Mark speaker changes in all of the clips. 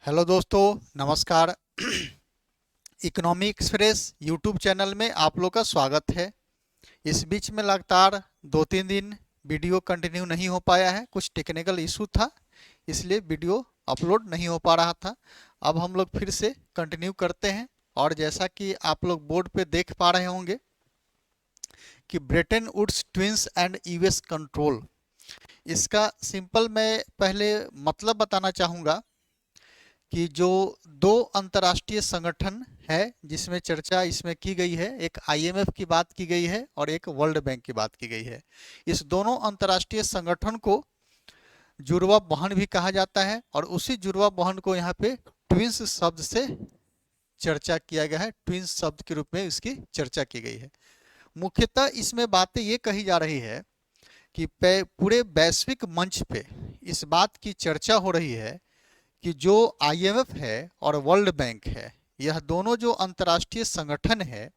Speaker 1: Hello दोस्तों, नमस्कार। Economy express YouTube channel में आप लोग का स्वागत है। इस बीच में लगातार 2-3 दिन वीडियो कंटिन्यू नहीं हो पाया है, कुछ टेक्निकल इशू था, इसलिए वीडियो अपलोड नहीं हो पा रहा था। अब हम लोग फिर से कंटिन्यू करते हैं। और जैसा कि आप लोग बोर्ड पे देख पा रहे होंगे कि Bretton Woods twins and US control, इसका सिंपल मैं पहले मतलब बताना चाहूँगा कि जो दो अंतर्राष्ट्रीय संगठन है जिसमें चर्चा इसमें की गई है, एक आईएमएफ की बात की गई है और एक वर्ल्ड बैंक की बात की गई है। इस दोनों अंतर्राष्ट्रीय संगठन को जुड़वा बहन भी कहा जाता है और उसी जुड़वा बहन को यहाँ पे ट्विंस शब्द से चर्चा किया गया है, ट्विंस शब्द के रूप में इसकी चर्चा की गई है। मुख्यतः इसमें बातें ये कही जा रही है कि पूरे वैश्विक मंच पे इस बात की चर्चा हो रही है कि जो आईएमएफ है और वर्ल्ड बैंक है, यह दोनों जो अंतर्राष्ट्रीय संगठन है,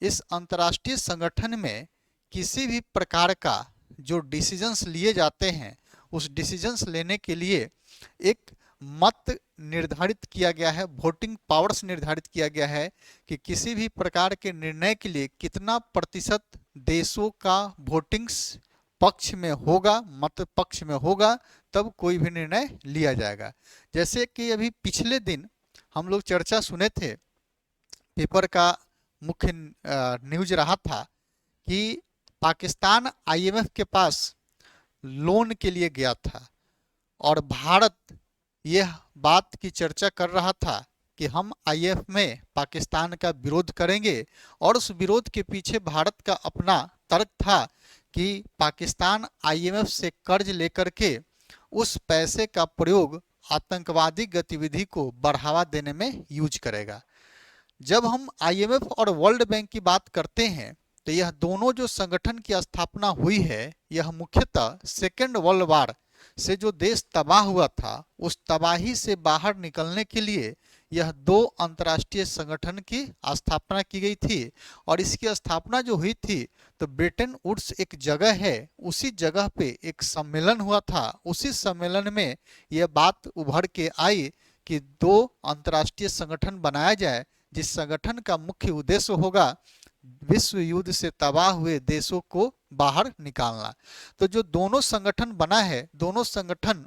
Speaker 1: इस अंतर्राष्ट्रीय संगठन में किसी भी प्रकार का जो डिसीजंस लिए जाते हैं, उस डिसीजंस लेने के लिए एक मत निर्धारित किया गया है, वोटिंग पावर्स निर्धारित किया गया है कि किसी भी प्रकार के निर्णय के लिए कितना प्रतिशत देशों का वोटिंग्स पक्ष में होगा, मत पक्ष में होगा, तब कोई भी निर्णय लिया जाएगा। जैसे कि अभी पिछले दिन हम लोग चर्चा सुने थे, पेपर का मुख्य न्यूज रहा था कि पाकिस्तान आईएमएफ के पास लोन के लिए गया था और भारत यह बात की चर्चा कर रहा था कि हम आईएमएफ में पाकिस्तान का विरोध करेंगे। और उस विरोध के पीछे भारत का अपना तर्क था कि पाकिस्तान आईएमएफ से कर्ज लेकर के उस पैसे का प्रयोग आतंकवादी गतिविधि को बढ़ावा देने में यूज करेगा। जब हम आईएमएफ और वर्ल्ड बैंक की बात करते हैं तो यह दोनों जो संगठन की स्थापना हुई है, यह मुख्यतः सेकेंड वर्ल्ड वार से जो देश तबाह हुआ था, उस तबाही से बाहर निकलने के लिए यह दो अंतर्राष्ट्रीय संगठन की स्थापना की गई थी। और इसकी स्थापना जो हुई थी तो ब्रेटन वुड्स एक जगह है, उसी जगह पे एक सम्मेलन हुआ था। उसी सम्मेलन में यह बात उभर के आई कि दो अंतर्राष्ट्रीय संगठन बनाया जाए, जिस संगठन का मुख्य उद्देश्य होगा विश्व युद्ध से तबाह हुए देशों को बाहर निकालना। तो जो दोनों संगठन बना है, दोनों संगठन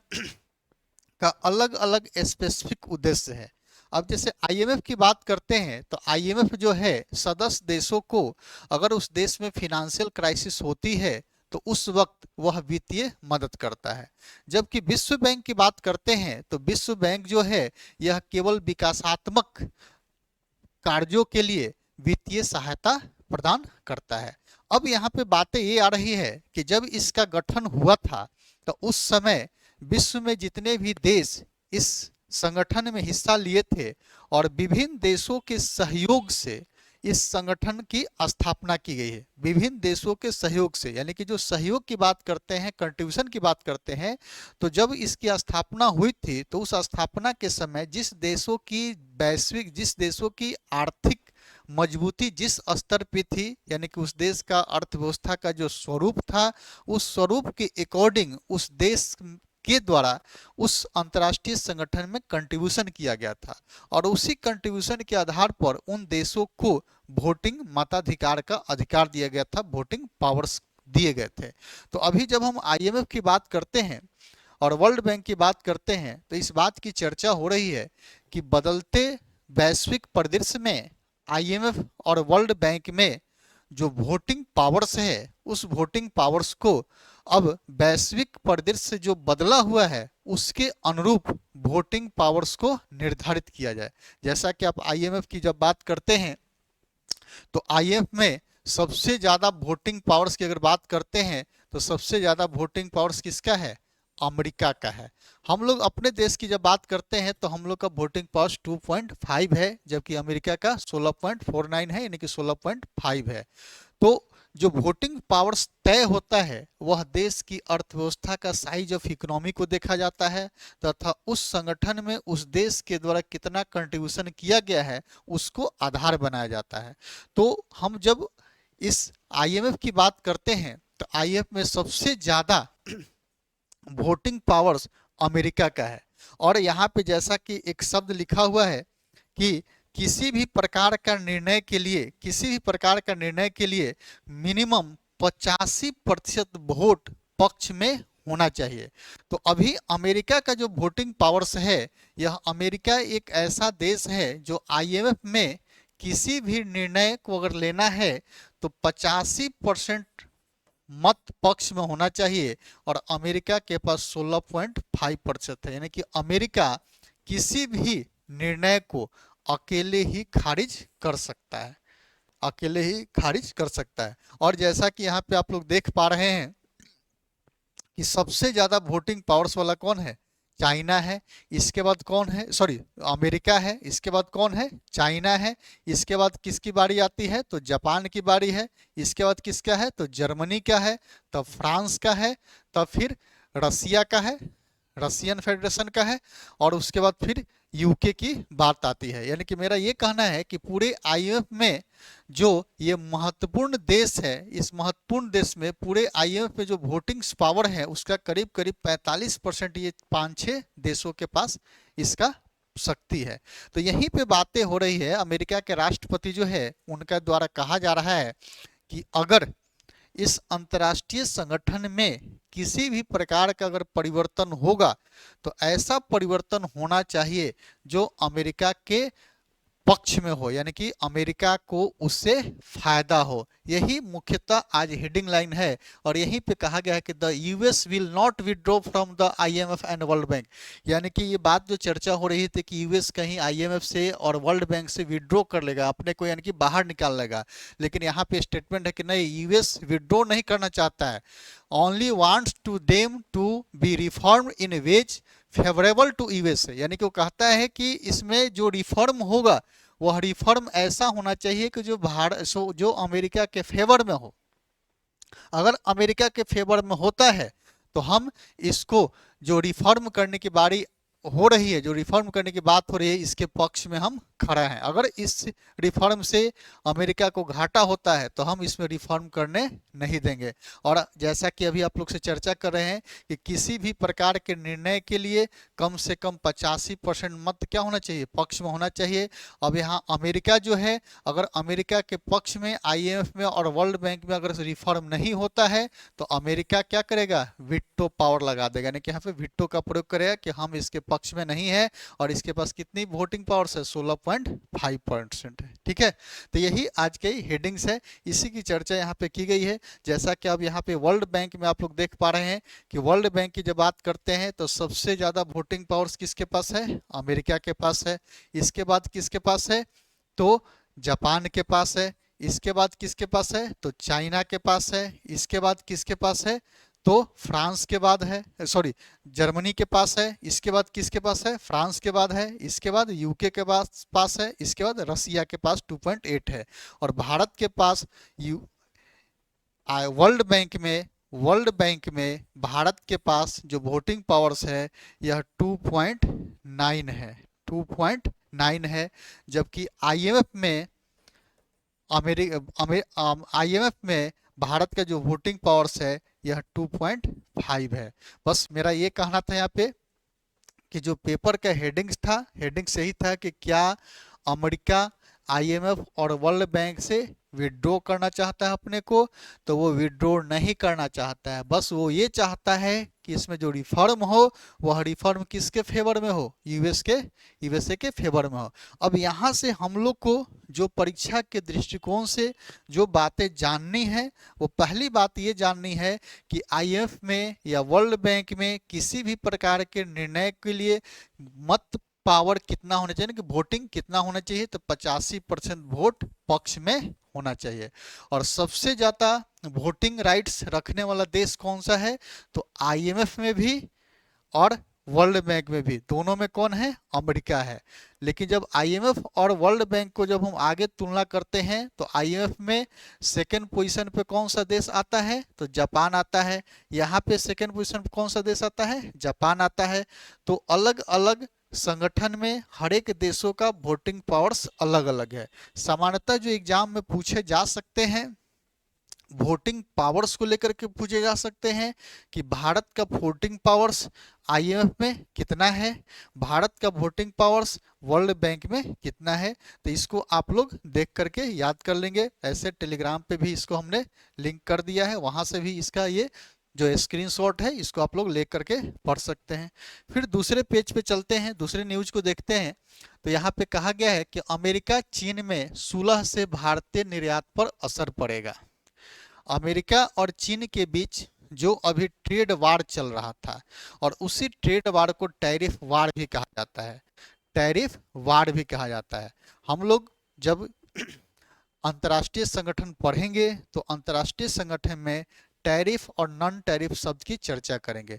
Speaker 1: का अलग अलग स्पेसिफिक उद्देश्य है। अब जैसे आईएमएफ की बात करते हैं तो आईएमएफ जो है सदस्य देशों को, अगर उस देश में फिनेंशियल क्राइसिस होती है तो उस वक्त वह वित्तीय मदद करता है। जबकि विश्व बैंक की बात करते हैं तो विश्व बैंक जो है यह केवल विकासात्मक कार्यों के लिए वित्तीय सहायता प्रदान करता है। अब यहाँ पे बातें ये आ रही है कि जब इसका गठन हुआ था तो उस समय विश्व में जितने भी देश इस संगठन में हिस्सा लिए थे और विभिन्न देशों के सहयोग से इस संगठन की स्थापना की गई है। विभिन्न देशों के सहयोग से, यानी कि जो सहयोग की बात करते हैं, कंट्रीब्यूशन की बात करते हैं, तो जब इसकी स्थापना हुई थी तो उस स्थापना के समय जिस देशों की आर्थिक मजबूती जिस स्तर पे थी, यानी कि उस देश का अर्थव्यवस्था का जो स्वरूप था, उस स्वरूप के अकॉर्डिंग उस देश के द्वारा उस अंतर्राष्ट्रीय संगठन में कंट्रीब्यूशन किया गया था। और उसी कंट्रीब्यूशन के आधार पर उन देशों को वोटिंग मताधिकार का अधिकार दिया गया था, वोटिंग पावर्स दिए गए थे। तो अभी जब हम आईएमएफ की बात करते हैं और वर्ल्ड बैंक की बात करते हैं तो इस बात की चर्चा हो रही है कि बदलते वैश्विक परिदृश्य में आईएमएफ और वर्ल्ड बैंक में जो वोटिंग पावर्स है, उस वोटिंग पावर्स को अब वैश्विक परिदृश्य जो बदला हुआ है उसके अनुरूप वोटिंग पावर्स को निर्धारित किया जाए। जैसा कि आप आईएमएफ की जब बात करते हैं तो आईएमएफ में सबसे ज्यादा वोटिंग पावर्स की अगर बात करते हैं तो सबसे ज्यादा वोटिंग पावर्स किसका है? अमेरिका का है। हम लोग अपने देश की जब बात करते हैं तो हम लोग का वोटिंग पावर्स 2.5 है, जबकि अमेरिका का 16.49 है, यानी कि 16.5 है। तो जो वोटिंग पावर्स तय होता है वह देश की अर्थव्यवस्था का साइज ऑफ इकोनॉमी को देखा जाता है तथा उस संगठन में उस देश के द्वारा कितना कंट्रीब्यूशन किया गया है उसको आधार बनाया जाता है। तो हम जब इस आईएमएफ की बात करते हैं तो आईएमएफ में सबसे ज्यादा वोटिंग पावर्स अमेरिका का है। और यहाँ पे जैसा कि एक शब्द लिखा हुआ है कि किसी भी प्रकार का निर्णय के लिए, किसी भी प्रकार का निर्णय के लिए मिनिमम 85% वोट पक्ष में होना चाहिए। तो अभी अमेरिका का जो वोटिंग पावर्स है, यह अमेरिका एक ऐसा देश है जो आईएमएफ में किसी भी निर्णय को अगर लेना है तो 85% मत पक्ष में होना चाहिए, और अमेरिका के पास 16.5% है। यानी कि अमेरिका किसी भी निर्णय को अकेले ही खारिज कर सकता है, अकेले ही खारिज कर सकता है। और जैसा कि यहाँ पे आप लोग देख पा रहे हैं कि सबसे ज्यादा वोटिंग पावर्स वाला कौन है? चाइना है। इसके बाद कौन है? सॉरी, अमेरिका है। इसके बाद कौन है? चाइना है। इसके बाद किसकी बारी आती है? तो जापान की बारी है। इसके बाद किसका है? तो जर्मनी का है। तब फ्रांस का है। तब फिर रसिया का है, रसियन फेडरेशन का है। और उसके बाद फिर यूके की बात आती है। यानी कि मेरा ये कहना है कि पूरे आईएमएफ में जो ये महत्वपूर्ण देश है, इस महत्वपूर्ण देश में पूरे आईएमएफ में जो वोटिंग पावर है उसका करीब करीब 45% ये 5-6 देशों के पास इसका शक्ति है। तो यहीं पे बातें हो रही है। अमेरिका के राष्ट्रपति जो है उनका द्वारा कहा जा रहा है कि अगर इस अंतर्राष्ट्रीय संगठन में किसी भी प्रकार का अगर परिवर्तन होगा तो ऐसा परिवर्तन होना चाहिए जो अमेरिका के पक्ष में हो, यानी कि अमेरिका को उससे फायदा हो। यही मुख्यतः आज हेडिंग लाइन है। और यहीं पे कहा गया है कि the US will not withdraw from the IMF and world bank. यानी कि ये बात जो चर्चा हो रही थी कि यूएस कहीं आईएमएफ से और वर्ल्ड बैंक से विड्रॉ कर लेगा, अपने को यानी कि बाहर निकाल लेगा, लेकिन यहाँ पे स्टेटमेंट है कि नहीं, यूएस विड्रॉ नहीं करना चाहता है। Only wants to them to be reform in ways favourable to US. यानी कि वो कहता है कि इसमें जो रिफॉर्म होगा वह रिफॉर्म ऐसा होना चाहिए कि जो भारत जो अमेरिका के फेवर में हो। अगर अमेरिका के फेवर में होता है तो हम इसको जो रिफॉर्म करने की बारी हो रही है, जो रिफॉर्म करने की बात हो रही है, इसके पक्ष में हम खड़ा है। अगर इस रिफॉर्म से अमेरिका को घाटा होता है तो हम इसमें रिफॉर्म करने नहीं देंगे। और जैसा कि अभी आप लोग से चर्चा कर रहे हैं कि किसी भी प्रकार के निर्णय के लिए कम से कम 85% मत क्या होना चाहिए? पक्ष में होना चाहिए। अब यहाँ अमेरिका जो है, अगर अमेरिका के पक्ष में आईएमएफ में और वर्ल्ड बैंक में अगर रिफॉर्म नहीं होता है तो अमेरिका क्या करेगा? विटो पावर लगा देगा। यानी कि यहाँ पे विटो का प्रयोग करेगा कि हम इसके पक्ष में नहीं है, और इसके पास कितनी वोटिंग पावर्स है? 16.5% है। ठीक है, तो यही आज के हेडिंग्स है, इसी की चर्चा यहाँ पे की गई है। जैसा कि अब यहाँ पे वर्ल्ड बैंक में आप लोग देख पा रहे हैं कि वर्ल्ड बैंक की जब बात करते हैं तो सबसे ज्यादा वोटिंग पावर्स किसके पास है? अमेरिका के पास है। इसके बाद किसके पास है? तो जापान के पास है। इसके बाद किसके पास है? तो चाइना के पास है। इसके बाद किसके पास है? तो फ्रांस के बाद है, सॉरी, जर्मनी के पास है। इसके बाद किसके पास है? फ्रांस के बाद है। इसके बाद यूके के पास है। इसके बाद रसिया के पास 2.8 है। और भारत के पास वर्ल्ड बैंक में भारत के पास जो वोटिंग पावर्स है यह 2.9 है, 2.9 है। जबकि आईएमएफ में आईएमएफ में भारत का जो वोटिंग पावर्स है यह 2.5 है। बस मेरा ये कहना था यहाँ पे कि जो पेपर का हेडिंग्स था, हेडिंग सही था कि क्या अमेरिका आईएमएफ और वर्ल्ड बैंक से विड्रॉ करना चाहता है अपने को? तो वो विड्रॉ नहीं करना चाहता है। बस वो ये चाहता है कि इसमें जो रिफॉर्म हो वह रिफॉर्म किसके फेवर में हो? यूएसए के फेवर में हो। अब यहाँ से हम लोग को जो परीक्षा के दृष्टिकोण से जो बातें जाननी है, वो पहली बात ये जाननी है कि आईएमएफ में या वर्ल्ड बैंक में किसी भी प्रकार के निर्णय के लिए मत पावर कितना होना चाहिए, कि वोटिंग कितना होना चाहिए? तो 85% वोट पक्ष में होना चाहिए। और सबसे ज्यादा वोटिंग राइट्स रखने वाला देश कौन सा है? तो आईएमएफ में भी और वर्ल्ड बैंक में भी, दोनों में कौन है? अमेरिका है। लेकिन जब आईएमएफ और वर्ल्ड बैंक को जब हम आगे तुलना करते हैं तो आईएमएफ में सेकेंड पोजीशन पे कौन सा देश आता है? तो जापान आता है। यहाँ पे सेकेंड पोजीशन पे कौन सा देश आता है? जापान आता है। तो अलग अलग संगठन में हर एक देशों का वोटिंग पावर्स अलग अलग है। सामान्यतः जो एग्जाम में पूछे जा सकते हैं वोटिंग पावर्स को लेकर के पूछे जा सकते हैं कि भारत का वोटिंग पावर्स आईएमएफ में कितना है, भारत का वोटिंग पावर्स वर्ल्ड बैंक में कितना है। तो इसको आप लोग देख करके याद कर लेंगे। ऐसे टेलीग्राम पे भी इसको हमने लिंक कर दिया है, वहां से भी इसका ये जो स्क्रीनशॉट है इसको आप लोग ले करके पढ़ सकते हैं। फिर दूसरे पेज पे चलते हैं, दूसरे न्यूज को देखते हैं। तो यहाँ पे कहा गया है कि अमेरिका चीन में सुलह से भारतीय निर्यात पर असर पड़ेगा। अमेरिका और चीन के बीच जो अभी ट्रेड वार चल रहा था, और उसी ट्रेड वार को टैरिफ वार भी कहा जाता है, टैरिफ वार भी कहा जाता है। हम लोग जब अंतर्राष्ट्रीय संगठन पढ़ेंगे तो अंतर्राष्ट्रीय संगठन में टैरिफ और नॉन टैरिफ शब्द की चर्चा करेंगे।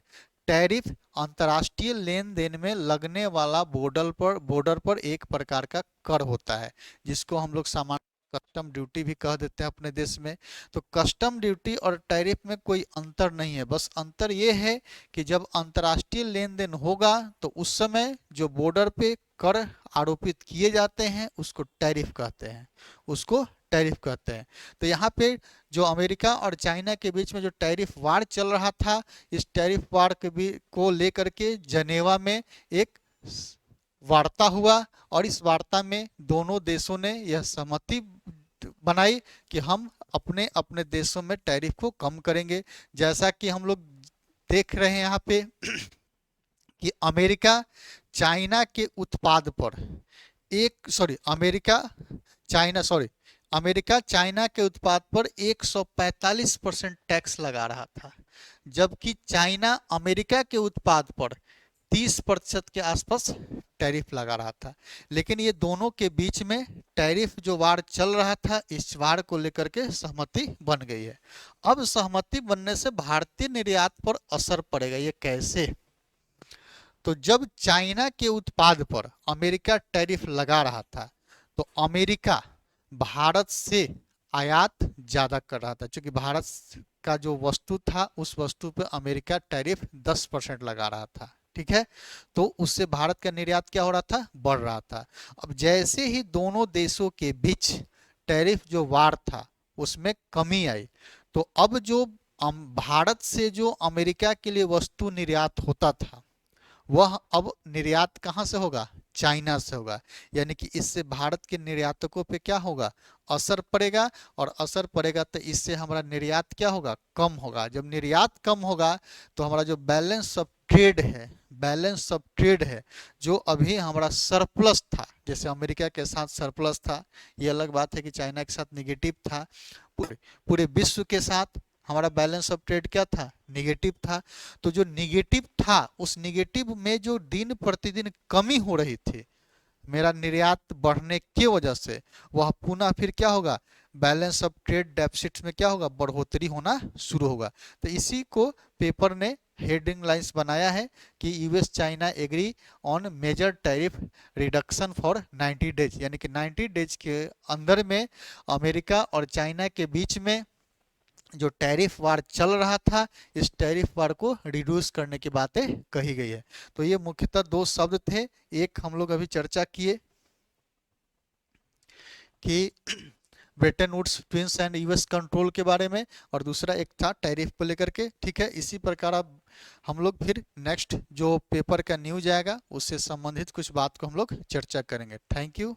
Speaker 1: टैरिफ अंतर्राष्ट्रीय लेन देन में लगने वाला बॉर्डर पर एक प्रकार का कर होता है, जिसको हम लोग सामान्य कस्टम ड्यूटी भी कह देते हैं अपने देश में। तो कस्टम ड्यूटी और टैरिफ में कोई अंतर नहीं है, बस अंतर ये है कि जब अंतर्राष्ट्रीय लेन देन होगा तो उस समय जो बॉर्डर पे कर आरोपित किए जाते हैं उसको टैरिफ कहते हैं, उसको टैरिफ कहते हैं। तो यहाँ पे जो अमेरिका और चाइना के बीच में जो टैरिफ वार चल रहा था, इस टैरिफ वार को लेकर के जनेवा में एक वार्ता हुआ, और इस वार्ता में दोनों देशों ने यह सहमति बनाई कि हम अपने अपने देशों में टैरिफ को कम करेंगे। जैसा कि हम लोग देख रहे हैं यहाँ पे कि अमेरिका चाइना के उत्पाद पर अमेरिका चाइना के उत्पाद पर 145% टैक्स लगा रहा था, जबकि चाइना अमेरिका के उत्पाद पर 30% के आसपास टैरिफ लगा रहा था। लेकिन ये दोनों के बीच में टैरिफ जो वार चल रहा था, इस वार को लेकर के सहमति बन गई है। अब सहमति बनने से भारतीय निर्यात पर असर पड़ेगा। ये कैसे? तो जब चाइना के उत्पाद पर अमेरिका टैरिफ लगा रहा था तो अमेरिका भारत से आयात ज्यादा कर रहा था, क्योंकि भारत का जो वस्तु था उस वस्तु पर अमेरिका टैरिफ 10% लगा रहा था। ठीक है, तो उससे भारत का निर्यात क्या हो रहा था? बढ़ रहा था। अब जैसे ही दोनों देशों के बीच टैरिफ जो वार था उसमें कमी आई, तो अब जो भारत से जो अमेरिका के लिए वस्तु निर्यात होता था वह अब निर्यात कहां से होगा? चाइना से होगा। यानी कि इससे भारत के निर्यातकों पे क्या होगा? असर पड़ेगा, और असर पड़ेगा तो इससे हमारा निर्यात क्या होगा? कम होगा। जब निर्यात कम होगा तो हमारा जो बैलेंस ऑफ ट्रेड है जो अभी हमारा सरप्लस था, जैसे अमेरिका के साथ सरप्लस था, ये अलग बात है कि चाइना के साथ निगेटिव था, पूरे विश्व के साथ हमारा बैलेंस ऑफ ट्रेड क्या था? निगेटिव था। तो जो निगेटिव था उस निगेटिव में जो दिन प्रतिदिन कमी हो रही थी मेरा निर्यात बढ़ने की वजह से, वह पुनः फिर क्या होगा? बैलेंस ऑफ ट्रेड डेफिसिट में क्या होगा? बढ़ोतरी होना शुरू होगा। तो इसी को पेपर ने हेडिंग लाइंस बनाया है कि US China agree on major tariff reduction for 90 days, यानी कि 90 डेज के अंदर में अमेरिका और चाइना के बीच में जो टैरिफ वार चल रहा था इस टैरिफ वार को रिड्यूस करने की बातें कही गई है। तो ये मुख्यतः दो शब्द थे, एक हम लोग अभी चर्चा किए कि Bretton Woods twins and US control के बारे में, और दूसरा एक था टैरिफ को लेकर के। ठीक है, इसी प्रकार अब हम लोग फिर नेक्स्ट जो पेपर का न्यूज आएगा उससे संबंधित कुछ बात को हम लोग चर्चा करेंगे। Thank you.